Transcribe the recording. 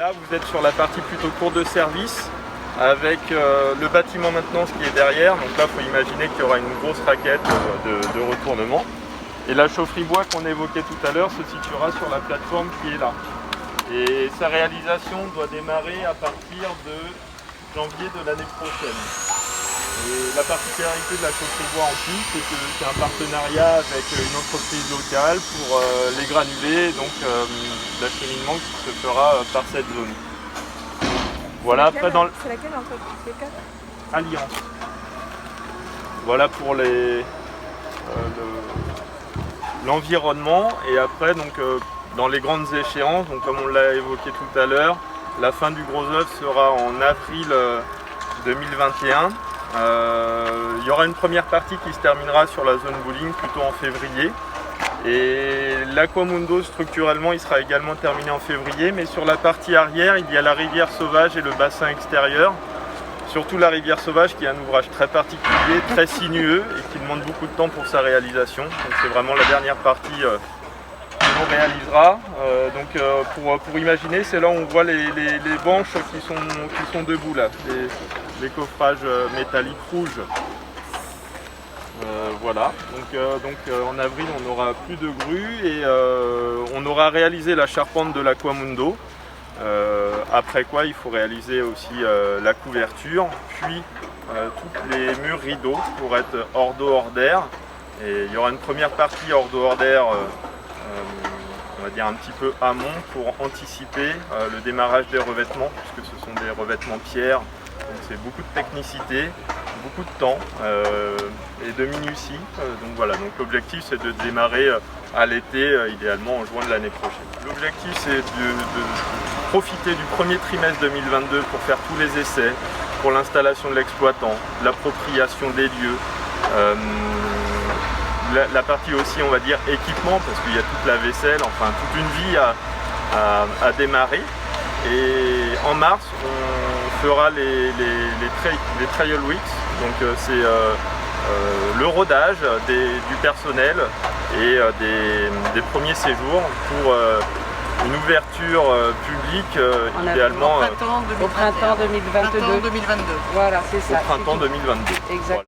Là, vous êtes sur la partie plutôt cour de service avec le bâtiment maintenance qui est derrière. Donc là, il faut imaginer qu'il y aura une grosse raquette de retournement. Et la chaufferie bois qu'on évoquait tout à l'heure se situera sur la plateforme qui est là. Et sa réalisation doit démarrer à partir de janvier de l'année prochaine. Et la particularité de la chaufferie bois en plus, c'est que c'est un partenariat avec une entreprise locale pour les granulés, donc l'acheminement qui se fera par cette zone. Voilà, après dans c'est laquelle entreprise? Les quatre Alliance. Voilà pour l'environnement. Et après, donc, dans les grandes échéances, donc, comme on l'a évoqué tout à l'heure, la fin du gros œuvre sera en avril 2021. Il y aura une première partie qui se terminera sur la zone bowling plutôt en février. Et l'Aquamundo structurellement il sera également terminé en février, mais sur la partie arrière il y a la rivière sauvage et le bassin extérieur. Surtout la rivière sauvage qui est un ouvrage très particulier, très sinueux et qui demande beaucoup de temps pour sa réalisation. Donc c'est vraiment la dernière partie que l'on réalisera. Pour imaginer, c'est là où on voit les banches qui sont debout là, les coffrages métalliques rouges. Voilà, donc en avril on n'aura plus de grues et on aura réalisé la charpente de l'Aquamundo. Après quoi il faut réaliser aussi la couverture, puis tous les murs rideaux pour être hors d'eau, hors d'air. Et il y aura une première partie hors d'eau, hors d'air, on va dire un petit peu amont pour anticiper le démarrage des revêtements, puisque ce sont des revêtements pierre. Donc c'est beaucoup de technicité, beaucoup de temps et de minutie. Donc voilà, donc l'objectif c'est de démarrer à l'été, idéalement en juin de l'année prochaine. L'objectif c'est de profiter du premier trimestre 2022 pour faire tous les essais, pour l'installation de l'exploitant, l'appropriation des lieux, la partie aussi on va dire équipement, parce qu'il y a toute la vaisselle, enfin toute une vie à démarrer. Et en mars, on fera les Trial Weeks, donc c'est le rodage du personnel et des premiers séjours pour une ouverture publique idéalement au printemps 2022. Printemps 2022. Voilà, c'est ça. Au printemps 2022. Exact. Voilà.